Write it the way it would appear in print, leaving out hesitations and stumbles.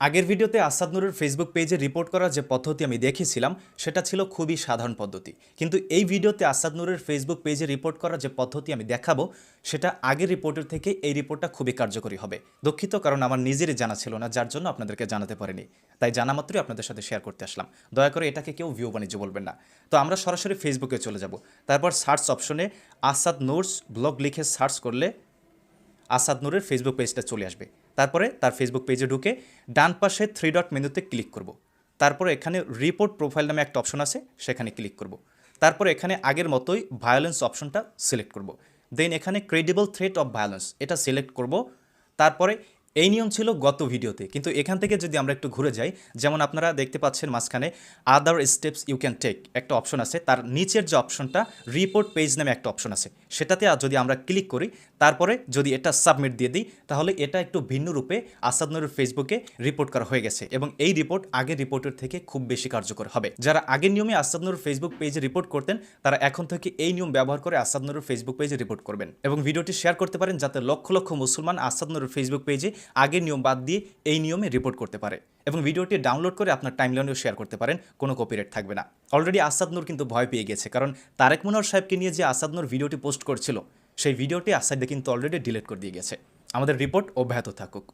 আগের ভিডিওতে আসাদ নূরের ফেসবুক পেজে রিপোর্ট করার যে পদ্ধতি আমি দেখেছিলাম সেটা ছিল খুবই সাধারণ পদ্ধতি, কিন্তু এই ভিডিওতে আসাদ নূরের ফেসবুক পেজে রিপোর্ট করার যে পদ্ধতি আমি দেখাবো সেটা আগের রিপোর্টের থেকে এই রিপোর্টটা খুবই কার্যকরী হবে। দুঃখিত, কারণ আমার নিজেরই জানা ছিল না, যার জন্য আপনাদেরকে জানাতে পারিনি, তাই জানা মাত্রই আপনাদের সাথে শেয়ার করতে আসলাম। দয়া করে এটাকে কেউ ভিউ বাণিজ্য বলবেন না। তো আমরা সরাসরি ফেসবুকে চলে যাব। তারপর সার্চ অপশনে আসাদ নূরস ব্লগ লিখে সার্চ করলে আসাদ নূরের ফেসবুক পেজটা চলে আসবে। তারপরে তার ফেসবুক পেজে ঢুকে ডান পাশে 3 ডট মেনুতে ক্লিক করব। তারপরে এখানে রিপোর্ট প্রোফাইল নামে একটা অপশন আছে, সেখানে ক্লিক করব। তারপরে এখানে আগের মতোই ভায়োলেন্স অপশনটা সিলেক্ট করব। দেন এখানে ক্রেডিবল থ্রেট অফ ভায়োলেন্স এটা সিলেক্ট করব। তারপরে এই নিয়ম ছিল গত ভিডিওতে, কিন্তু এখান থেকে যদি আমরা একটু ঘুরে যাই, যেমন আপনারা দেখতে পাচ্ছেন মাঝখানে আদার স্টেপস ইউ ক্যান টেক একটা অপশন আছে, তার নিচের যে অপশনটা রিপোর্ট পেজ নামে একটা অপশন আছে, সেটাতে যদি আমরা ক্লিক করি, তারপরে যদি এটা সাবমিট দিয়ে দিই, তাহলে এটা একটু ভিন্ন রূপে আসাদ নূরের ফেসবুকে রিপোর্ট করা হয়ে গেছে এবং এই রিপোর্ট আগের রিপোর্টের থেকে খুব বেশি কার্যকর হবে। যারা আগের নিয়মে আসাদ নূরের ফেসবুক পেজে রিপোর্ট করতেন, তারা এখন থেকে এই নিয়ম ব্যবহার করে আসাদ নূরের ফেসবুক পেজে রিপোর্ট করবেন এবং ভিডিওটি শেয়ার করতে পারেন, যাতে লক্ষ লক্ষ মুসলমান আসাদ নূরের ফেসবুক পেজে আগের নিয়ম বাদ দিয়ে এই নিয়মে রিপোর্ট করতে পারে এবং ভিডিওটি ডাউনলোড করে আপনার টাইমলাইনেও শেয়ার করতে পারেন, কোনো কপিরাইট থাকবে না। অলরেডি আসাদ নূর কিন্তু ভয় পেয়ে গেছে, কারণ তারেক মনোয়ার সাহেবকে নিয়ে যে আসাদ নূর ভিডিওটি পোস্ট করছিল, সেই ভিডিওটি আসাদ কিন্তু অলরেডি ডিলিট করে দিয়ে গেছে। আমাদের রিপোর্ট অব্যাহত থাকুক।